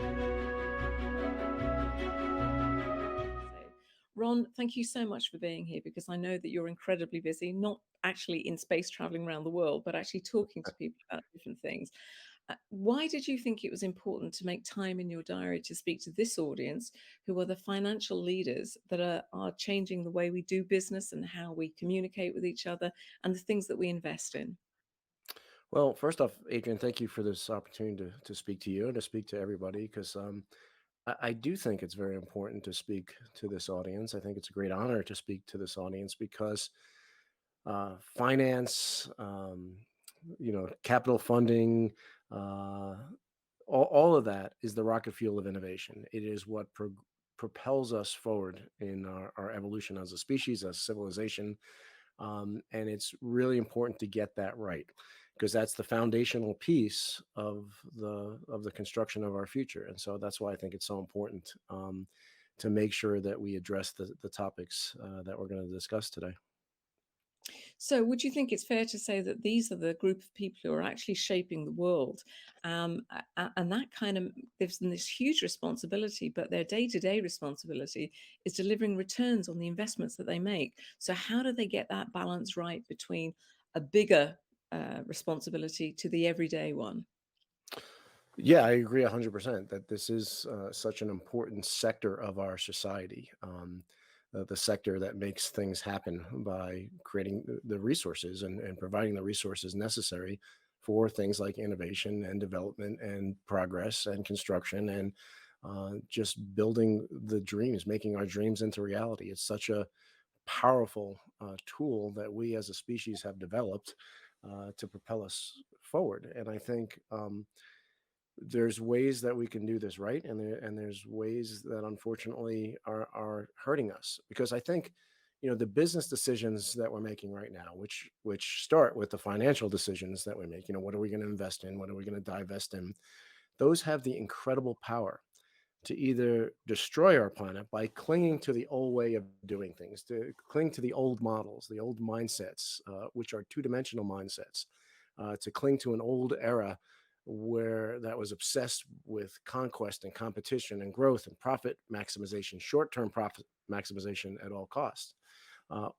So, Ron, thank you so much for being here because I know that you're incredibly busy, not actually in space traveling around the world, but actually talking to people about different things. Why did you think it was important to make time in your diary to speak to this audience, who are the financial leaders that are changing the way we do business and how we communicate with each other and the things that we invest in? Well, first off, Adrian, thank you for this opportunity to speak to you and to speak to everybody because I do think it's very important to speak to this audience. I think it's a great honor to speak to this audience because finance, capital funding, uh, all of that is the rocket fuel of innovation. It is what propels us forward in our evolution as a species, as civilization, and it's really important to get that right because that's the foundational piece of the construction of our future. And so that's why I think it's so important to make sure that we address the topics that we're going to discuss today. So, would you think it's fair to say that these are the group of people who are actually shaping the world, and that kind of gives them this huge responsibility? But their day-to-day responsibility is delivering returns on the investments that they make. So, how do they get that balance right between a bigger responsibility to the everyday one? Yeah, I agree 100% that this is such an important sector of our society. The sector that makes things happen by creating the resources and providing the resources necessary for things like innovation and development and progress and construction and just building the dreams, making our dreams into reality. It's such a powerful tool that we as a species have developed to propel us forward. And I think there's ways that we can do this right, and there's ways that unfortunately are hurting us because I think the business decisions that we're making right now, which start with the financial decisions that we make. What are we going to invest in, what are we going to divest in? Those have the incredible power to either destroy our planet by clinging to the old way of doing things, to cling to the old models, the old mindsets, which are two-dimensional mindsets, to cling to an old era where that was obsessed with conquest and competition and growth and profit maximization, short-term profit maximization at all costs.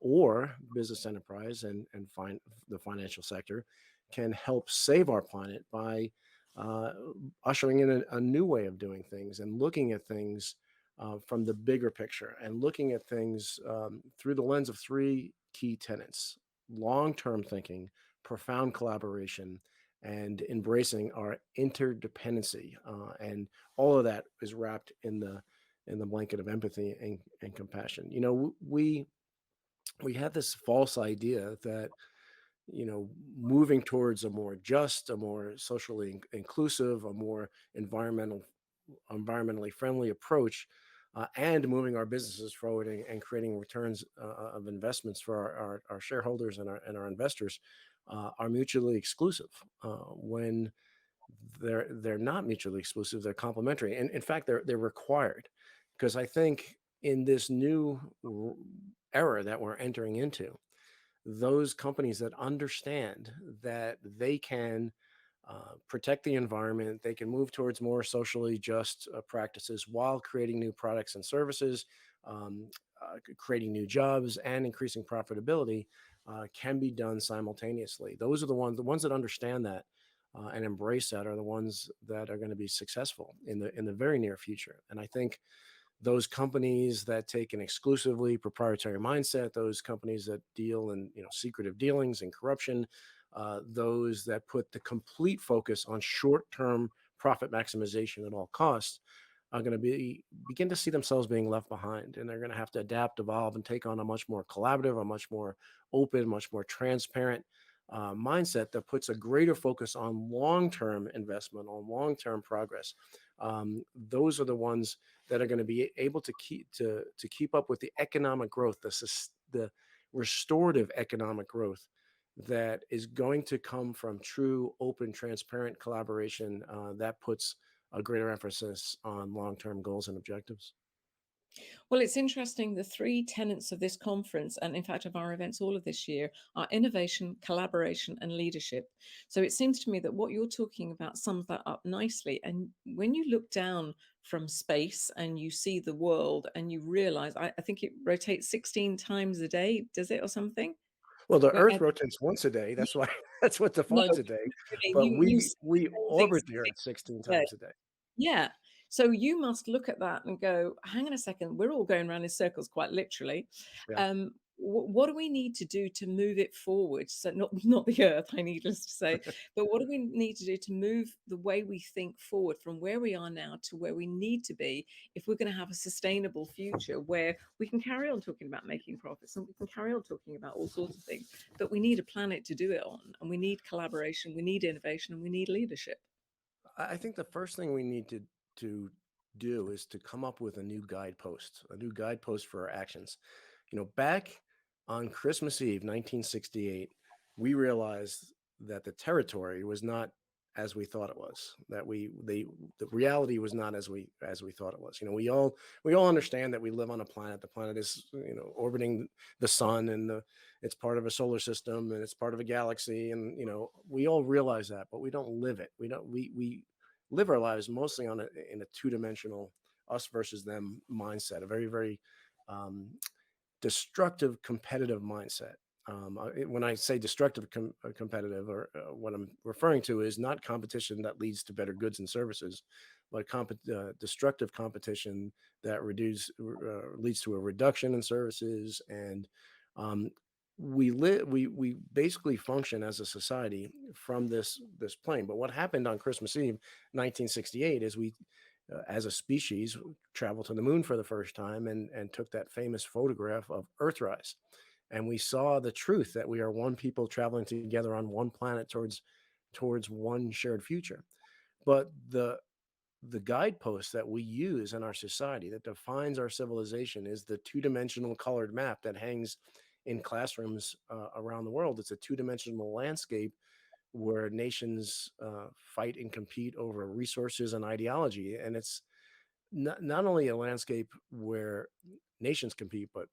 Or business enterprise and the financial sector can help save our planet by uh, ushering in a new way of doing things and looking at things from the bigger picture and looking at things through the lens of three key tenets: long-term thinking, profound collaboration, and embracing our interdependency. And all of that is wrapped in the blanket of empathy and compassion. We have this false idea that moving towards a more just, a more socially inclusive, a more environmentally friendly approach, and moving our businesses forward and creating returns of investments for our shareholders and our investors are mutually exclusive. When they're not mutually exclusive, they're complementary, and in fact, they're required. Because I think in this new era that we're entering into, those companies that understand that they can protect the environment, they can move towards more socially just practices while creating new products and services, creating new jobs, and increasing profitability, can be done simultaneously. Those are the ones that understand that and embrace that are the ones that are going to be successful in the very near future. And I think those companies that take an exclusively proprietary mindset, those companies that deal in secretive dealings and corruption, those that put the complete focus on short-term profit maximization at all costs, are going to begin to see themselves being left behind, and they're going to have to adapt, evolve, and take on a much more collaborative, a much more open, much more transparent mindset that puts a greater focus on long-term investment, on long-term progress. Those are the ones that are going to be able to keep up with the economic growth, the restorative economic growth that is going to come from true, open, transparent collaboration that puts a greater emphasis on long-term goals and objectives. Well, it's interesting. The three tenets of this conference, and in fact of our events all of this year, are innovation, collaboration, and leadership. So it seems to me that what you're talking about sums that up nicely. And when you look down from space and you see the world and you realize, I think it rotates 16 times a day, does it, or something? Well, the Where, Earth rotates once a day. yeah, That's why that's what no, defines a day. really, But you we see we the same thing orbit the 16 Earth 16 times a day. times a day. Yeah. So you must look at that and go, hang on a second, we're all going around in circles, quite literally. Yeah. What do we need to do to move it forward? So not the earth, I needless to say, but what do we need to do to move the way we think forward from where we are now to where we need to be if we're going to have a sustainable future where we can carry on talking about making profits and we can carry on talking about all sorts of things, but we need a planet to do it on, and we need collaboration, we need innovation, and we need leadership. I think the first thing we need to do is to come up with a new guidepost for our actions. Back on Christmas Eve, 1968, we realized that the territory was not as we thought it was. That the reality was not as we thought it was. We all understand that we live on a planet. The planet is orbiting the sun, and it's part of a solar system, and it's part of a galaxy, and we all realize that, but we don't live it. We live our lives mostly in a two-dimensional us versus them mindset, a very, very destructive competitive mindset. When I say destructive competitive, or what I'm referring to is not competition that leads to better goods and services, but destructive competition that leads to a reduction in services. And um, we basically function as a society from this plane. But what happened on Christmas Eve, 1968, is we as a species, traveled to the moon for the first time, and took that famous photograph of Earthrise. And we saw the truth that we are one people traveling together on one planet towards one shared future. But the guidepost that we use in our society that defines our civilization is the two-dimensional colored map that hangs in classrooms around the world. It's a two-dimensional landscape where nations fight and compete over resources and ideology. And it's not only a landscape where nations compete, but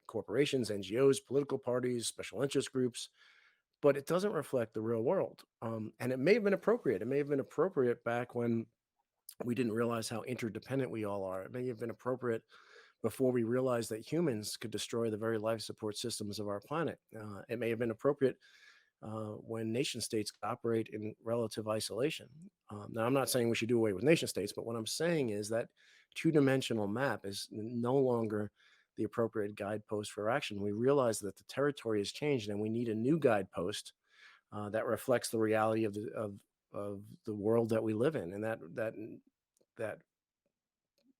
corporations, NGOs, political parties, special interest groups. But it doesn't reflect the real world. And it may have been appropriate. It may have been appropriate back when we didn't realize how interdependent we all are. It may have been appropriate before we realized that humans could destroy the very life support systems of our planet. It may have been appropriate when nation states operate in relative isolation. Now, I'm not saying we should do away with nation states, but what I'm saying is that two-dimensional map is no longer the appropriate guidepost for action. We realize that the territory has changed, and we need a new guidepost that reflects the reality of the world that we live in, and that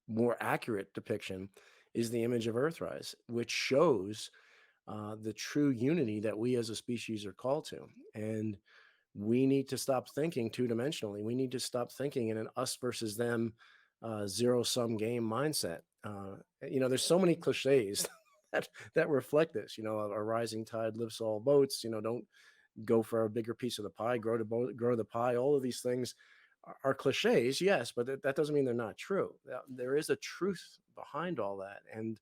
more accurate depiction is the image of Earthrise, which shows the true unity that we as a species are called to. And we need to stop thinking two dimensionally. We need to stop thinking in an us versus them zero sum game mindset. There's so many cliches that reflect this. A rising tide lifts all boats. Don't go for a bigger piece of the pie, grow the pie. All of these things are cliches, yes, but that doesn't mean they're not true. There is a truth behind all that. And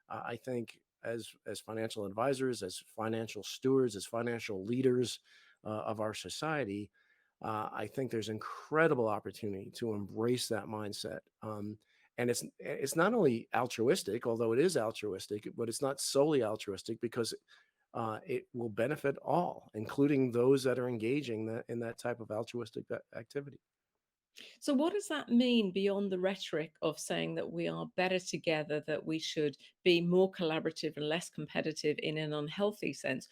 I think as financial advisors, as financial stewards, as financial leaders of our society, I think there's incredible opportunity to embrace that mindset. And it's not only altruistic, although it is altruistic, but it's not solely altruistic because it will benefit all, including those that are engaging in that type of altruistic activity. So, what does that mean beyond the rhetoric of saying that we are better together, that we should be more collaborative and less competitive in an unhealthy sense?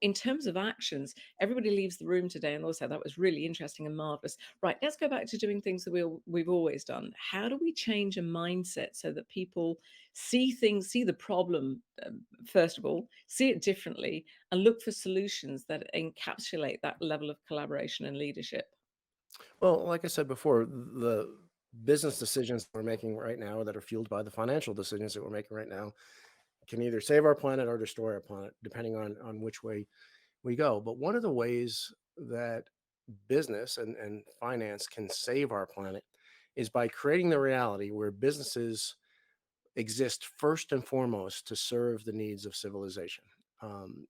In terms of actions, everybody leaves the room today and also that was really interesting and marvelous. Right, let's go back to doing things that we've always done. How do we change a mindset so that people see things, see the problem, first of all, see it differently, and look for solutions that encapsulate that level of collaboration and leadership? Well, like I said before, the business decisions that we're making right now that are fueled by the financial decisions that we're making right now can either save our planet or destroy our planet, depending on which way we go. But one of the ways that business and finance can save our planet is by creating the reality where businesses exist first and foremost to serve the needs of civilization. Um,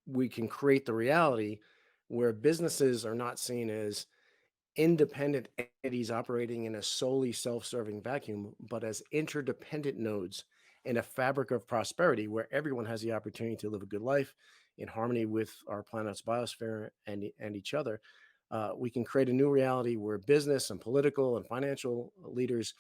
we can create the reality where businesses are not seen as independent entities operating in a solely self-serving vacuum, but as interdependent nodes in a fabric of prosperity where everyone has the opportunity to live a good life in harmony with our planet's biosphere and each other. We can create a new reality where business and political and financial leaders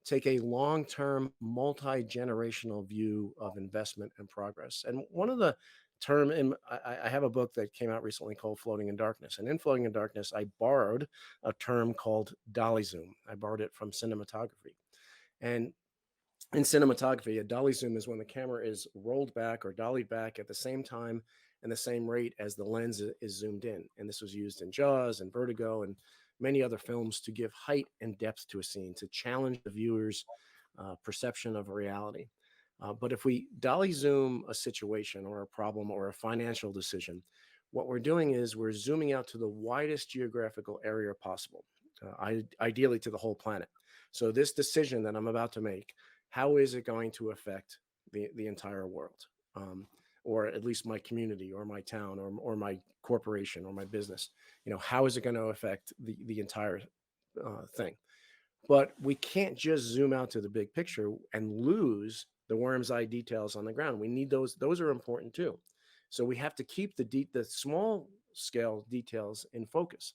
take a long-term, multi-generational view of investment and progress. And one of the term in I have a book that came out recently called Floating in Darkness. And in Floating in Darkness, I borrowed a term called dolly zoom. I borrowed it from cinematography. And in cinematography, a dolly zoom is when the camera is rolled back or dollied back at the same time and the same rate as the lens is zoomed in. And this was used in Jaws and Vertigo and many other films to give height and depth to a scene, to challenge the viewer's perception of reality. But if we dolly zoom a situation or a problem or a financial decision, what we're doing is we're zooming out to the widest geographical area possible, ideally to the whole planet. So this decision that I'm about to make, how is it going to affect the entire world? Or at least my community or my town or my corporation or my business? How is it going to affect the entire thing? But we can't just zoom out to the big picture and lose the worm's eye details on the ground. We need those. Those are important too. So we have to keep the small scale details in focus.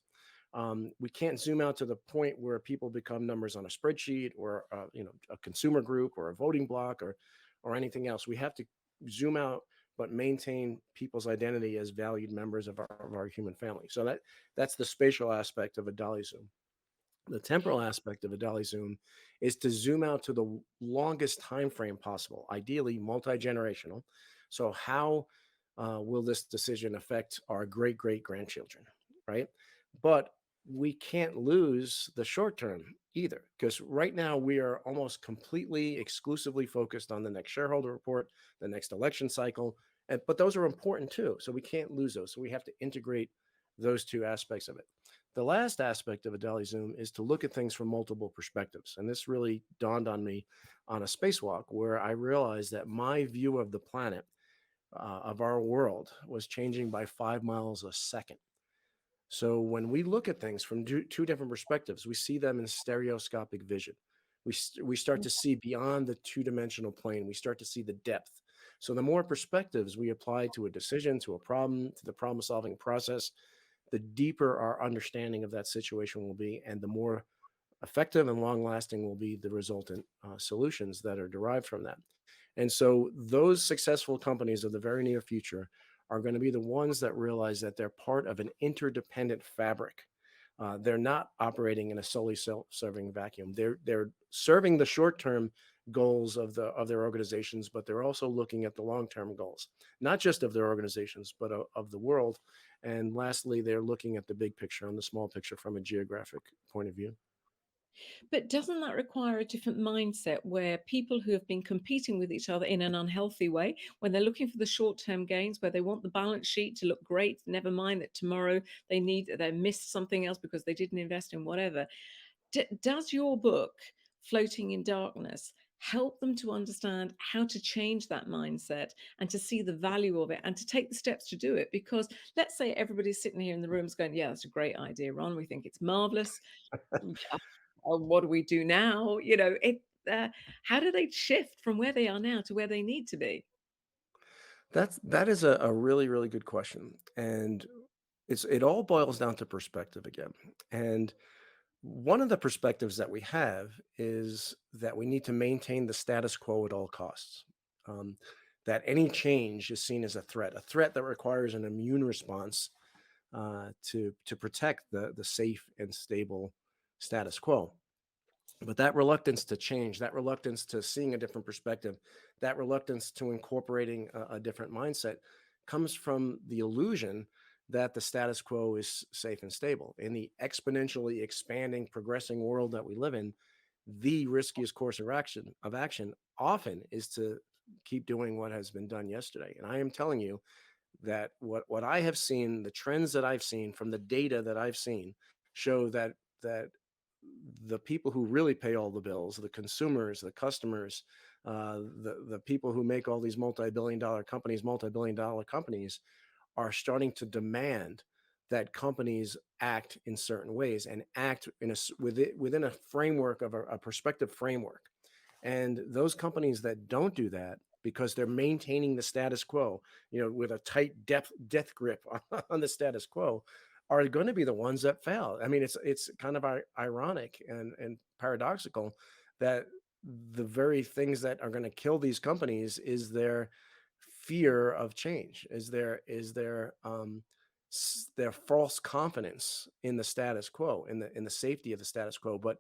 We can't zoom out to the point where people become numbers on a spreadsheet or a consumer group or a voting block or anything else. We have to zoom out but maintain people's identity as valued members of our human family. So that's the spatial aspect of a dolly zoom. The temporal aspect of a dolly zoom is to zoom out to the longest time frame possible, ideally multi-generational. So how will this decision affect our great great grandchildren, right? But we can't lose the short term either, because right now we are almost completely exclusively focused on the next shareholder report, the next election cycle, but those are important too. So we can't lose those. So we have to integrate those two aspects of it. The last aspect of a dolly zoom is to look at things from multiple perspectives. And this really dawned on me on a spacewalk where I realized that my view of the planet, of our world, was changing by 5 miles a second. So when we look at things from two different perspectives, we see them in stereoscopic vision. We start to see beyond the two-dimensional plane. We start to see the depth. So the more perspectives we apply to a decision, to a problem, to the problem-solving process, the deeper our understanding of that situation will be, and the more effective and long lasting will be the resultant solutions that are derived from that. And so, those successful companies of the very near future are going to be the ones that realize that they're part of an interdependent fabric. They're not operating in a solely self-serving vacuum. They're serving the short-term goals of their organizations, but they're also looking at the long-term goals, not just of their organizations, but of the world. And lastly, they're looking at the big picture and the small picture from a geographic point of view. But doesn't that require a different mindset where people who have been competing with each other in an unhealthy way, when they're looking for the short-term gains, where they want the balance sheet to look great, never mind that tomorrow they missed something else because they didn't invest in whatever. Does your book, Floating in Darkness, help them to understand how to change that mindset and to see the value of it and to take the steps to do it? Because let's say everybody's sitting here in the rooms going, yeah, that's a great idea, Ron. We think it's marvelous. Yeah. What do we do now? Uh, how do they shift from where they are now to where they need to be? That is a really really good question, and it all boils down to perspective again. And one of the perspectives that we have is that we need to maintain the status quo at all costs. Um, that any change is seen as a threat that requires an immune response to protect the safe and stable status quo. But that reluctance to change, that reluctance to seeing a different perspective, that reluctance to incorporating a different mindset comes from the illusion that the status quo is safe and stable. In the exponentially expanding, progressing world that we live in, the riskiest course of action often is to keep doing what has been done yesterday. And I am telling you that what I have seen, the trends that I've seen from the data that I've seen show that the people who really pay all the bills, the consumers, the customers, the people who make all these multi billion dollar companies are starting to demand that companies act in certain ways and act within a framework of a perspective framework. And those companies that don't do that because they're maintaining the status quo, with a tight death grip on the status quo, are going to be the ones that fail. I mean, it's kind of ironic and paradoxical that the very things that are going to kill these companies is their fear of change, is their false confidence in the status quo, in the safety of the status quo. But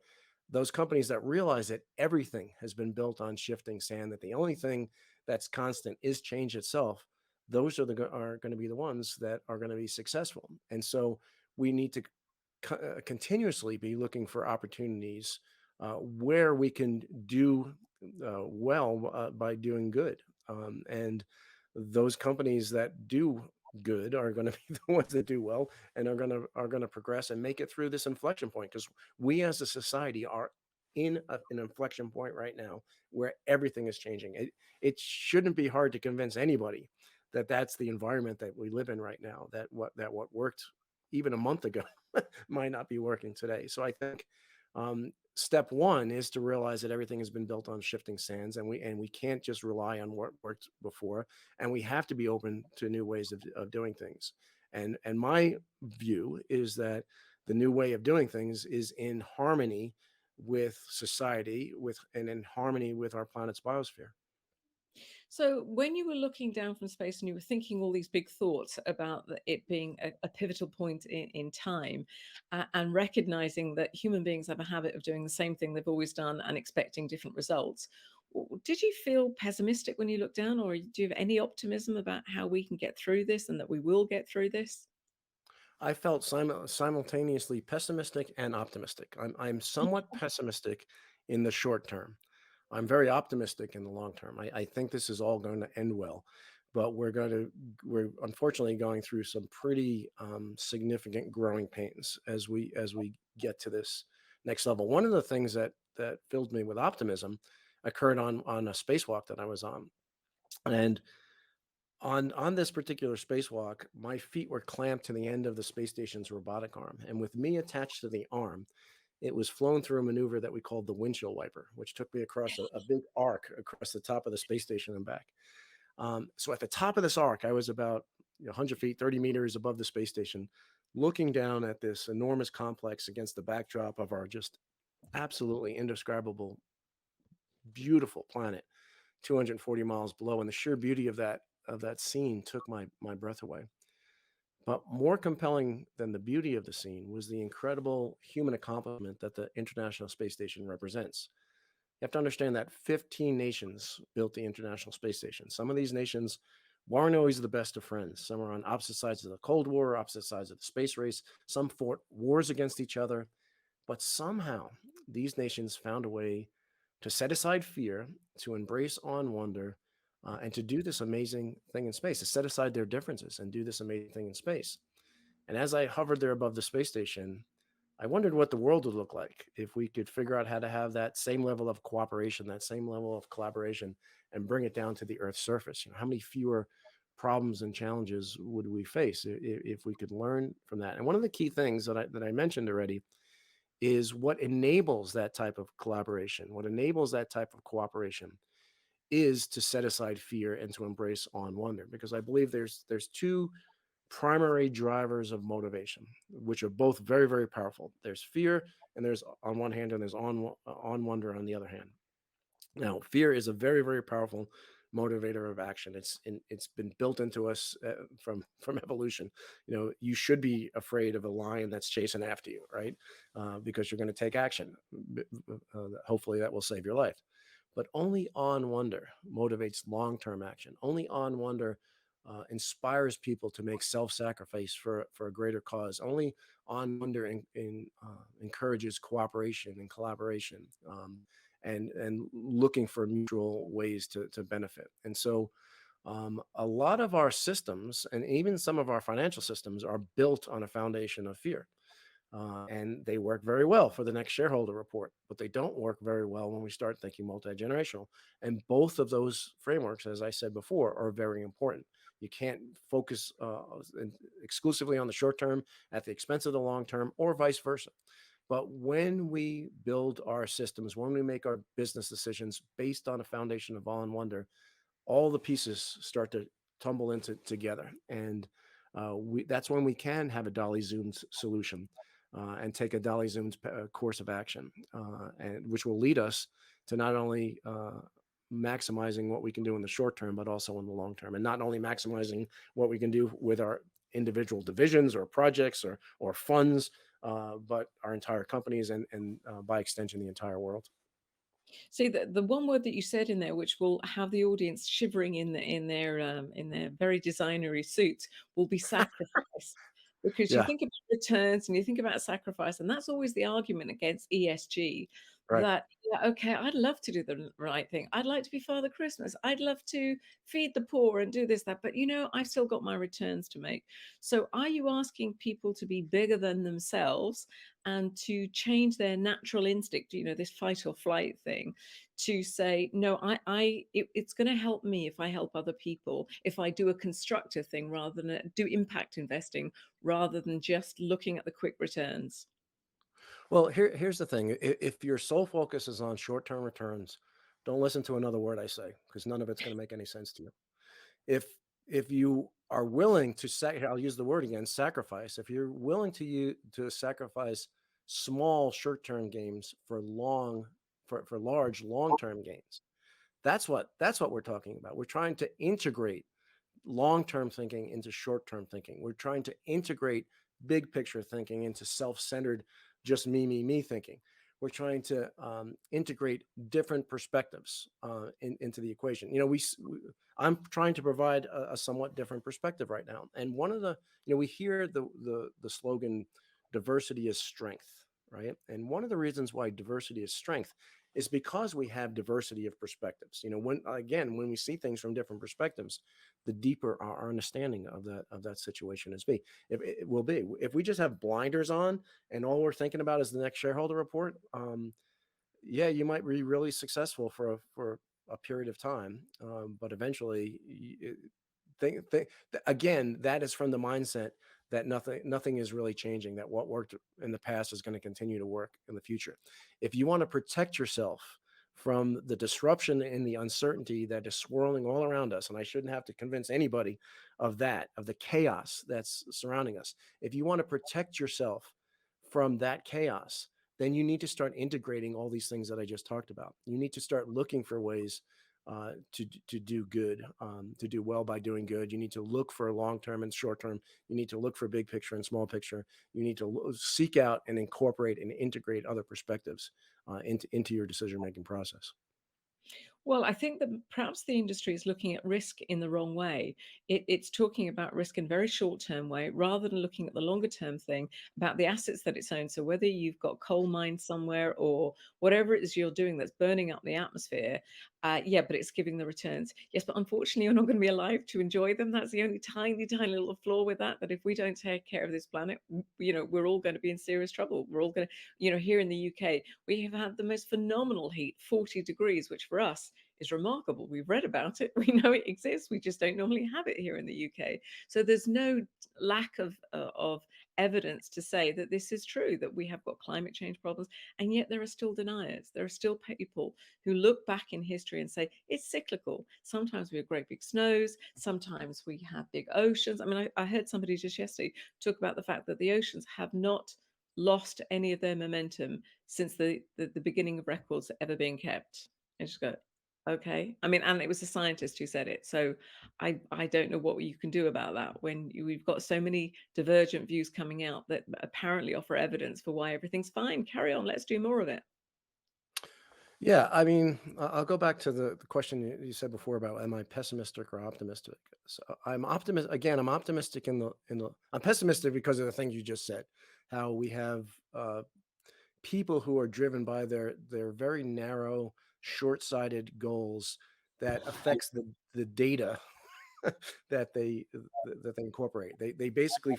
those companies that realize that everything has been built on shifting sand, that the only thing that's constant is change itself, those are going to be the ones that are going to be successful. And so we need to continuously be looking for opportunities where we can do well by doing good. And those companies that do good are going to be the ones that do well and are going to progress and make it through this inflection point, because we as a society are in an inflection point right now where everything is changing. It shouldn't be hard to convince anybody that that's the environment that we live in right now, that what worked even a month ago might not be working today. So I think step one is to realize that everything has been built on shifting sands, and we can't just rely on what worked before, and we have to be open to new ways of doing things. And my view is that the new way of doing things is in harmony with society, and in harmony with our planet's biosphere. So, when you were looking down from space and you were thinking all these big thoughts about it being a pivotal point in time, and recognizing that human beings have a habit of doing the same thing they've always done and expecting different results, did you feel pessimistic when you looked down, or do you have any optimism about how we can get through this and that we will get through this? I felt simultaneously pessimistic and optimistic. I'm somewhat pessimistic in the short term. I'm very optimistic in the long term. I think this is all going to end well, but we're unfortunately going through some pretty significant growing pains as we get to this next level. One of the things that filled me with optimism occurred on a spacewalk that I was on, and on this particular spacewalk, my feet were clamped to the end of the space station's robotic arm, and with me attached to the arm, it was flown through a maneuver that we called the windshield wiper, which took me across a big arc across the top of the space station and back. So at the top of this arc, I was about 100 feet, 30 meters above the space station, looking down at this enormous complex against the backdrop of our just absolutely indescribable, beautiful planet, 240 miles below. And the sheer beauty of that scene took my breath away. But more compelling than the beauty of the scene was the incredible human accomplishment that the International Space Station represents. You have to understand that 15 nations built the International Space Station. Some of these nations weren't always the best of friends. Some were on opposite sides of the Cold War, opposite sides of the space race. Some fought wars against each other. But somehow, these nations found a way to set aside fear, to embrace awe and wonder, and to do this amazing thing in space, to set aside their differences and do this amazing thing in space. And as I hovered there above the space station, I wondered what the world would look like if we could figure out how to have that same level of cooperation, that same level of collaboration, and bring it down to the Earth's surface. How many fewer problems and challenges would we face if we could learn from that? And one of the key things that I mentioned already is what enables that type of collaboration, what enables that type of cooperation is to set aside fear and to embrace awe and wonder. Because I believe there's two primary drivers of motivation, which are both very, very powerful. There's fear, and there's on one hand, and there's on wonder on the other hand. Now, fear is a very, very powerful motivator of action. It's been built into us from evolution. You should be afraid of a lion that's chasing after you, right? Because you're going to take action. Hopefully, that will save your life. But only on wonder motivates long-term action. Only on wonder inspires people to make self-sacrifice for a greater cause. Only on wonder encourages cooperation and collaboration, and looking for mutual ways to benefit. And so a lot of our systems and even some of our financial systems are built on a foundation of fear. and they work very well for the next shareholder report, but they don't work very well when we start thinking multi-generational. And both of those frameworks, as I said before, are very important. You can't focus exclusively on the short term at the expense of the long term, or vice versa. But when we build our systems, when we make our business decisions based on a foundation of awe and wonder, all the pieces start to tumble into together, and that's when we can have a dolly zoomed solution, and take a dolly zoomed course of action, and which will lead us to not only maximizing what we can do in the short term, but also in the long term, and not only maximizing what we can do with our individual divisions or projects or funds, but our entire companies, and by extension the entire world. See, the one word that you said in there, which will have the audience shivering in their very designery suits, will be sacrifice. Because you Yeah, think about returns and you think about sacrifice, and that's always the argument against ESG. right. That yeah, okay, I'd love to do the right thing. I'd like to be Father Christmas. I'd love to feed the poor and do this, that. But I've still got my returns to make. So are you asking people to be bigger than themselves and to change their natural instinct, this fight or flight thing, to say, no, it's going to help me if I help other people, if I do a constructive thing rather than do impact investing, rather than just looking at the quick returns. Well, here's the thing. If your sole focus is on short-term returns, don't listen to another word I say, because none of it's going to make any sense to you. If you are willing to I'll use the word again, sacrifice. If you're willing to sacrifice small short-term gains for large long-term gains, that's what we're talking about. We're trying to integrate long-term thinking into short-term thinking. We're trying to integrate big picture thinking into self-centered, just me thinking. We're trying to integrate different perspectives into the equation. I'm trying to provide a somewhat different perspective right now. And one of the, we hear the slogan, diversity is strength, right? And one of the reasons why diversity is strength is because we have diversity of perspectives. When we see things from different perspectives, the deeper our understanding of that situation it will be. If we just have blinders on and all we're thinking about is the next shareholder report, yeah, you might be really successful for a period of time, but eventually, again, that is from the mindset that nothing is really changing. That what worked in the past is going to continue to work in the future. If you want to protect yourself from the disruption and the uncertainty that is swirling all around us, and I shouldn't have to convince anybody of the chaos that's surrounding us. If you want to protect yourself from that chaos, then you need to start integrating all these things that I just talked about. You need to start looking for ways to do good, to do well by doing good. You need to look for long term and short term. You need to look for big picture and small picture. You need to seek out and incorporate and integrate other perspectives into your decision making process. Well, I think that perhaps the industry is looking at risk in the wrong way. It's talking about risk in a very short term way rather than looking at the longer term thing about the assets that it's owned. So whether you've got coal mines somewhere or whatever it is you're doing that's burning up the atmosphere, yeah, but it's giving the returns. Yes, but unfortunately, you're not going to be alive to enjoy them. That's the only tiny, tiny little flaw with that. That if we don't take care of this planet, we're all going to be in serious trouble. We're all going to, here in the UK, we have had the most phenomenal heat, 40 degrees, which for us is remarkable. We've read about it. We know it exists. We just don't normally have it here in the UK. So there's no lack of evidence to say that this is true, that we have got climate change problems. And yet there are still deniers. There are still people who look back in history and say it's cyclical. Sometimes we have great big snows. Sometimes we have big oceans. I mean, I heard somebody just yesterday talk about the fact that the oceans have not lost any of their momentum since the beginning of records ever being kept. And just go, okay. I mean, and it was a scientist who said it. So I don't know what you can do about that when we've got so many divergent views coming out that apparently offer evidence for why everything's fine. Carry on. Let's do more of it. Yeah, I mean, I'll go back to the question you said before about am I pessimistic or optimistic? So I'm optimistic. Again, I'm optimistic I'm pessimistic because of the things you just said. How we have people who are driven by their very narrow, short-sighted goals that affects the data that they incorporate. They basically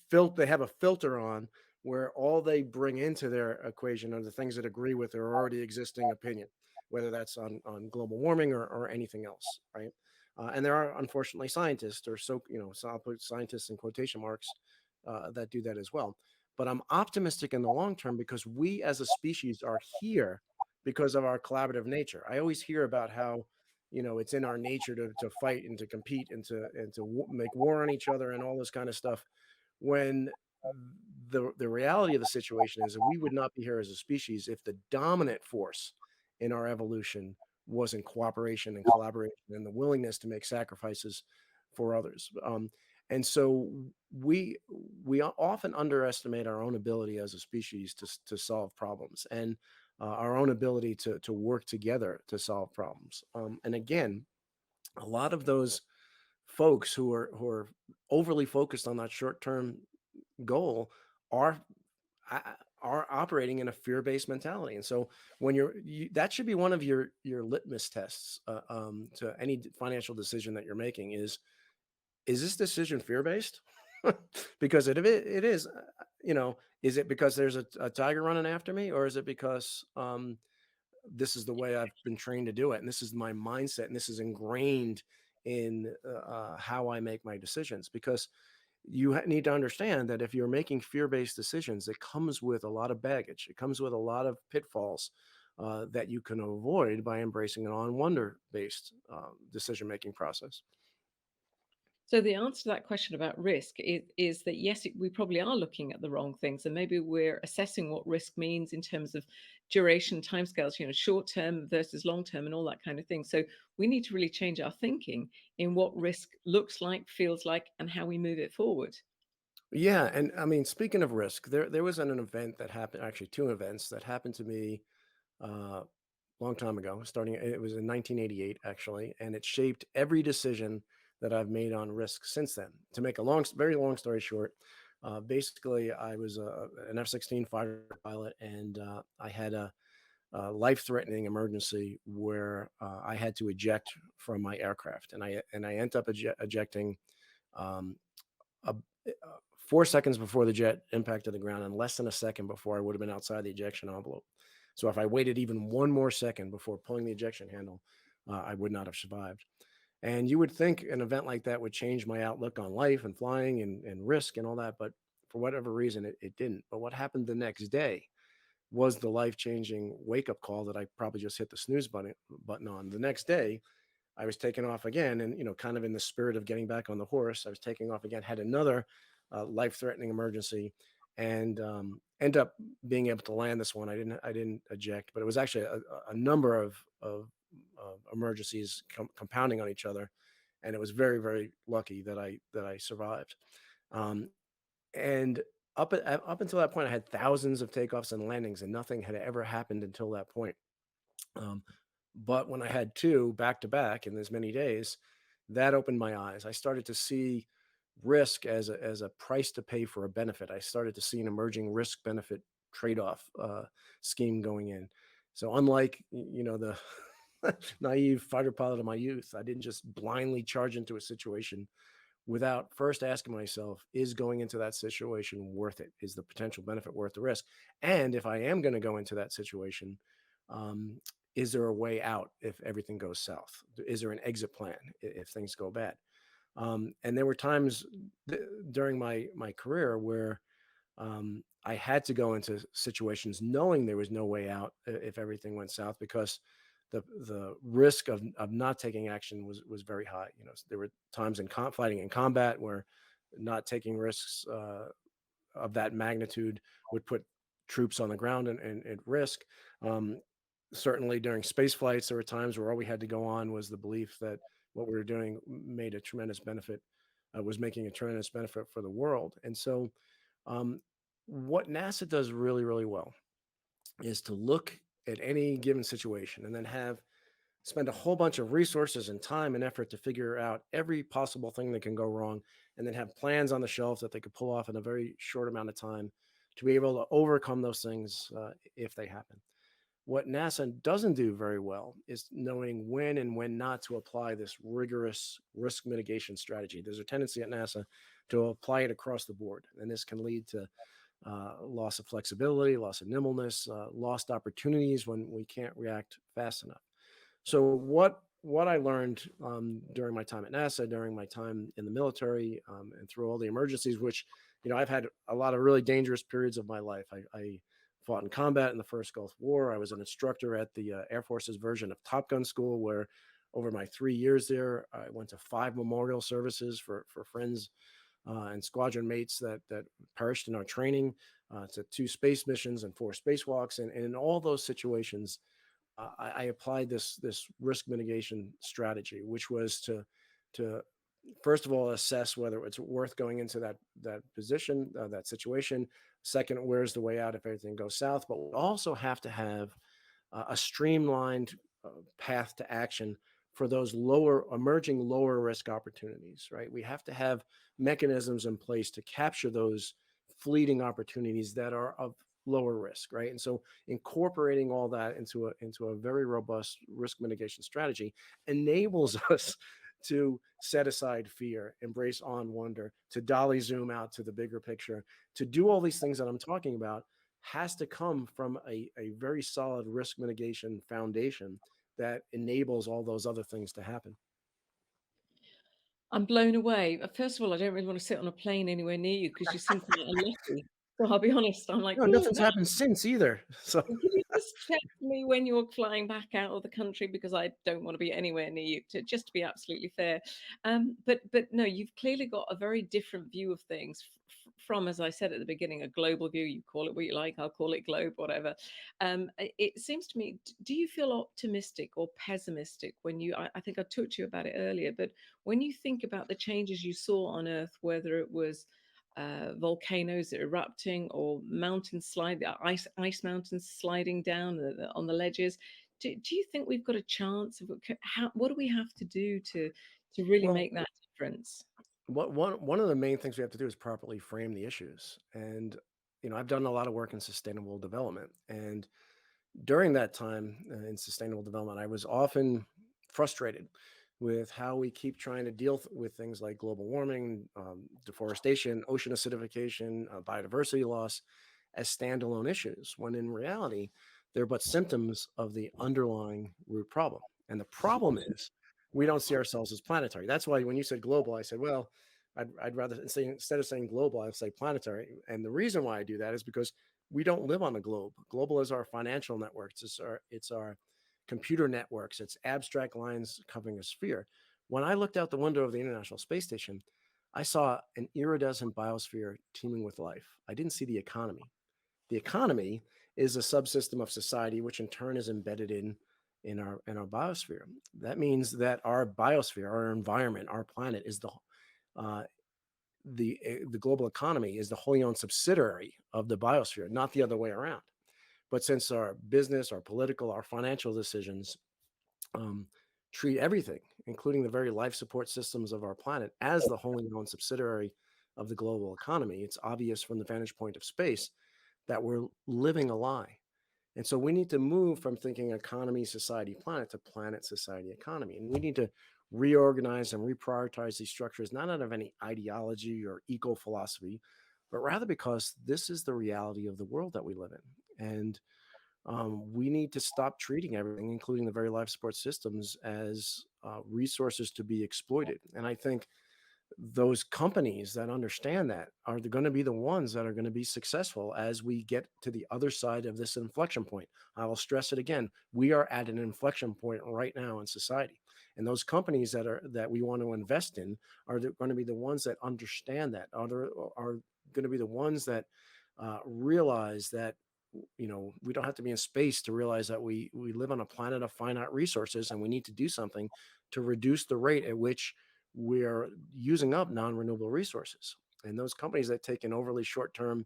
they have a filter on where all they bring into their equation are the things that agree with their already existing opinion, whether that's on global warming or anything else, right? And there are unfortunately scientists, or so so I'll put scientists in quotation marks, that do that as well. But I'm optimistic in the long term because we as a species are here because of our collaborative nature. I always hear about how it's in our nature to fight and to compete and to make war on each other and all this kind of stuff. When the reality of the situation is that we would not be here as a species if the dominant force in our evolution wasn't cooperation and collaboration and the willingness to make sacrifices for others. And so we often underestimate our own ability as a species to solve problems, and our own ability to work together to solve problems. And again, a lot of those folks who are overly focused on that short term goal are are operating in a fear-based mentality. And so when that should be one of your litmus tests, to any financial decision that you're making is this decision fear-based? Because it is, is it because there's a tiger running after me, or is it because this is the way I've been trained to do it, and this is my mindset, and this is ingrained in how I make my decisions? Because need to understand that if you're making fear-based decisions, it comes with a lot of baggage. It comes with a lot of pitfalls that you can avoid by embracing an on-wonder-based decision-making process. So the answer to that question about risk is that yes, we probably are looking at the wrong things, and maybe we're assessing what risk means in terms of duration, timescales, short term versus long term, and all that kind of thing. So we need to really change our thinking in what risk looks like, feels like, and how we move it forward. Yeah, and I mean, speaking of risk, there was an event that happened, actually two events that happened to me uh, long time ago. Starting, it was in 1988 actually, and it shaped every decision that I've made on risk since then. To make a very long story short, basically, I was an F-16 fighter pilot, and I had a life-threatening emergency where I had to eject from my aircraft, and I ended up ejecting. Um, a, 4 seconds before the jet impacted the ground and less than a second before I would have been outside the ejection envelope. So if I waited even one more second before pulling the ejection handle, I would not have survived. And you would think an event like that would change my outlook on life and flying and risk and all that, but for whatever reason, it didn't. But what happened the next day was the life changing wake up call that I probably just hit the snooze button on. The next day, I was taking off again, and kind of in the spirit of getting back on the horse, I was taking off again. Had another life-threatening emergency, and end up being able to land this one. I didn't eject, but it was actually a number of emergencies compounding on each other, and it was very very lucky that I survived. Um, and up until that point, I had thousands of takeoffs and landings, and nothing had ever happened until that point. Um, but when I had two back to back in as many days, that opened my eyes. I started to see risk as a price to pay for a benefit. I started to see an emerging risk benefit trade off scheme going in. So unlike the naive fighter pilot of my youth, I didn't just blindly charge into a situation without first asking myself, is going into that situation worth it? Is the potential benefit worth the risk? And if I am going to go into that situation, um, is there a way out if everything goes south? Is there an exit plan if things go bad? And there were times during my career where I had to go into situations knowing there was no way out if everything went south, because the risk of not taking action was very high. There were times in fighting in combat where not taking risks of that magnitude would put troops on the ground and at risk. Um, Certainly during space flights, there were times where all we had to go on was the belief that what we were doing made a tremendous benefit, was making a tremendous benefit for the world. And so, um, what NASA does really, really well is to look at any given situation and then spend a whole bunch of resources and time and effort to figure out every possible thing that can go wrong, and then have plans on the shelf that they could pull off in a very short amount of time to be able to overcome those things if they happen. What NASA doesn't do very well is knowing when and when not to apply this rigorous risk mitigation strategy. There's a tendency at NASA to apply it across the board, and this can lead to loss of flexibility, loss of nimbleness, lost opportunities when we can't react fast enough. So what I learned during my time at NASA, during my time in the military, and through all the emergencies, which I've had a lot of really dangerous periods of my life. I fought in combat in the first Gulf War. I was an instructor at the Air Force's version of Top Gun school, where over my 3 years there, I went to 5 memorial services for friends and squadron mates that perished in our training, to 2 space missions and 4 spacewalks, and in all those situations I applied this risk mitigation strategy, which was to first of all assess whether it's worth going into that position, that situation. Second, where's the way out if everything goes south? But we also have to have a streamlined path to action for those lower risk opportunities, right? We have to have mechanisms in place to capture those fleeting opportunities that are of lower risk, right? And so incorporating all that into a very robust risk mitigation strategy enables us to set aside fear, embrace on wonder, to dolly zoom out to the bigger picture, to do all these things that I'm talking about has to come from a very solid risk mitigation foundation that enables all those other things to happen. I'm blown away. First of all, I don't really want to sit on a plane anywhere near you because you seem quite unlucky. So I'll be honest, I'm like, No, "Ooh, nothing's happened since either. So can you just check for me when you're flying back out of the country because I don't want to be anywhere near you, just to be absolutely fair." But no, you've clearly got a very different view of things from, as I said at the beginning, a global view. You call it what you like, I'll call it globe, whatever. It seems to me, do you feel optimistic or pessimistic when I think I talked to you about it earlier, but when you think about the changes you saw on Earth, whether it was volcanoes erupting or mountains slide, ice mountains sliding down on the ledges. Do you think we've got a chance? What do we have to do to really well, make that difference? one of the main things we have to do is properly frame the issues. And I've done a lot of work in sustainable development, and during that time in sustainable development, I was often frustrated with how we keep trying to deal with things like global warming, deforestation, ocean acidification, biodiversity loss as standalone issues, when in reality, they're but symptoms of the underlying root problem. And the problem is we don't see ourselves as planetary. That's why when you said global, I said, well, I'd rather say, instead of saying global, I'd say planetary. And the reason why I do that is because we don't live on a globe. Global is our financial networks. It's our computer networks. It's abstract lines covering a sphere. When I looked out the window of the International Space Station, I saw an iridescent biosphere teeming with life. I didn't see the economy. The economy is a subsystem of society, which in turn is embedded in our biosphere. That means that our biosphere, our environment, our planet is uh, the global economy is the wholly owned subsidiary of the biosphere, not the other way around. But since our business, our political, our financial decisions um, treat everything, including the very life support systems of our planet, as the wholly owned subsidiary of the global economy, it's obvious from the vantage point of space that we're living a lie. And so we need to move from thinking economy, society, planet to planet, society, economy. And we need to reorganize and reprioritize these structures, not out of any ideology or eco philosophy, but rather because this is the reality of the world that we live in. And we need to stop treating everything, including the very life support systems, as resources to be exploited. And I think those companies that understand that are going to be the ones that are going to be successful as we get to the other side of this inflection point. I will stress it again. We are at an inflection point right now in society. And those companies that we want to invest in are going to be the ones that understand that, are going to be the ones that realize that we don't have to be in space to realize that we live on a planet of finite resources, and we need to do something to reduce the rate at which we're using up non-renewable resources. And those companies that take an overly short-term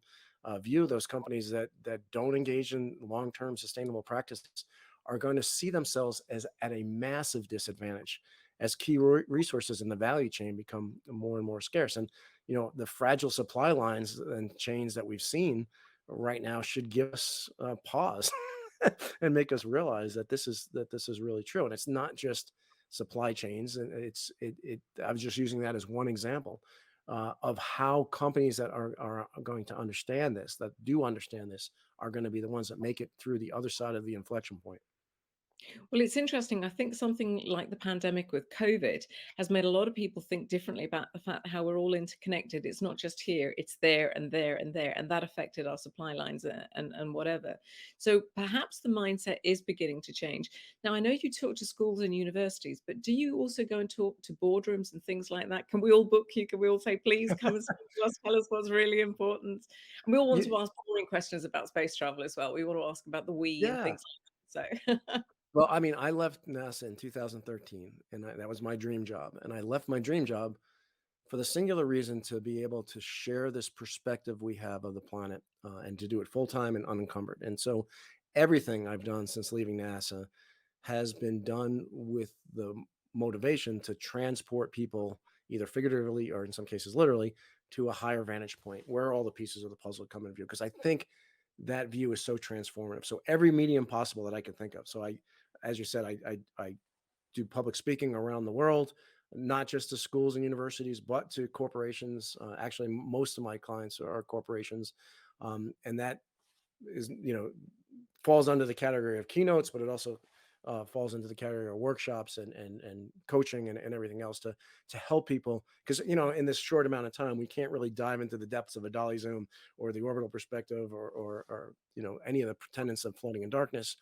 view, those companies that don't engage in long-term sustainable practices, are going to see themselves as at a massive disadvantage as key resources in the value chain become more and more scarce. And the fragile supply lines and chains that we've seen right now should give us a pause and make us realize that this is really true. And it's not just supply chains, and I was just using that as one example. of how companies that are going to understand this, that do understand this, are going to be the ones that make it through the other side of the inflection point. Well, it's interesting. I think something like the pandemic with COVID has made a lot of people think differently about the fact how we're all interconnected. It's not just here, it's there and there and there. And that affected our supply lines and whatever. So perhaps the mindset is beginning to change. Now, I know you talk to schools and universities, but do you also go and talk to boardrooms and things like that? Can we all book you? Can we all say, please come and speak to us, tell us what's really important? And we all want Ye- to ask boring questions about space travel as well. We want to ask about the we and Yeah. things like that. So. Well, I mean, I left NASA in 2013, and that was my dream job. And I left my dream job for the singular reason to be able to share this perspective we have of the planet, and to do it full time and unencumbered. And so, everything I've done since leaving NASA has been done with the motivation to transport people, either figuratively or in some cases literally, to a higher vantage point where all the pieces of the puzzle come in view. Because I think that view is so transformative. So every medium possible that I can think of. So as you said, I do public speaking around the world, not just to schools and universities, but to corporations. Actually, most of my clients are corporations, and that is, falls under the category of keynotes, but it also falls into the category of workshops and coaching and everything else to help people, because in this short amount of time we can't really dive into the depths of a dolly zoom or the orbital perspective or any of the tenets of floating in darkness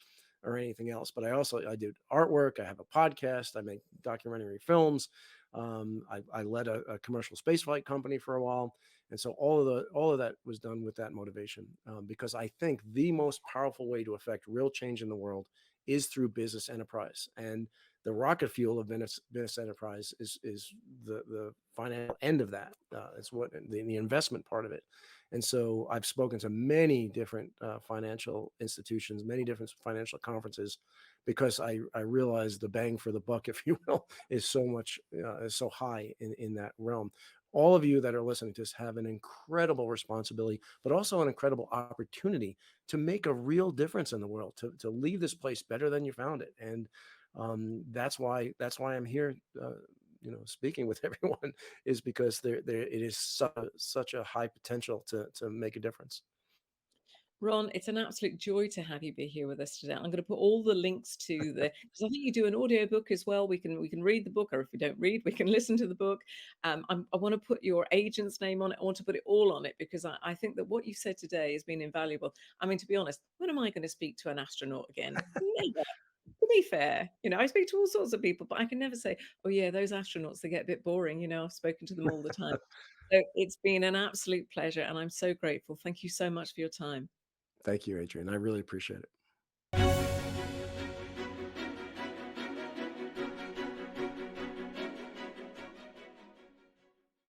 or anything else. But I did artwork, I have a podcast, I make documentary films, I led a commercial spaceflight company for a while. And so all of that was done with that motivation, because I think the most powerful way to affect real change in the world is through business enterprise. And the rocket fuel of business enterprise is the financial end of that. It's what the investment part of it. And so I've spoken to many different financial institutions, many different financial conferences, because I realize the bang for the buck, if you will, is so high in that realm. All of you that are listening to this have an incredible responsibility, but also an incredible opportunity to make a real difference in the world, to leave this place better than you found it. And that's why I'm here, speaking with everyone, is because there it is such a high potential to make a difference. Ron, it's an absolute joy to have you be here with us today. I'm going to put all the links to the because I think you do an audiobook as well. We can read the book, or if we don't read, we can listen to the book. I want to put your agent's name on it. I want to put it all on it because I think that what you said today has been invaluable. I mean, to be honest, when am I going to speak to an astronaut again? Never. To be fair, I speak to all sorts of people, but I can never say, "Oh yeah, those astronauts, they get a bit boring." I've spoken to them all the time. So it's been an absolute pleasure, and I'm so grateful. Thank you so much for your time. Thank you, Adrian. I really appreciate it.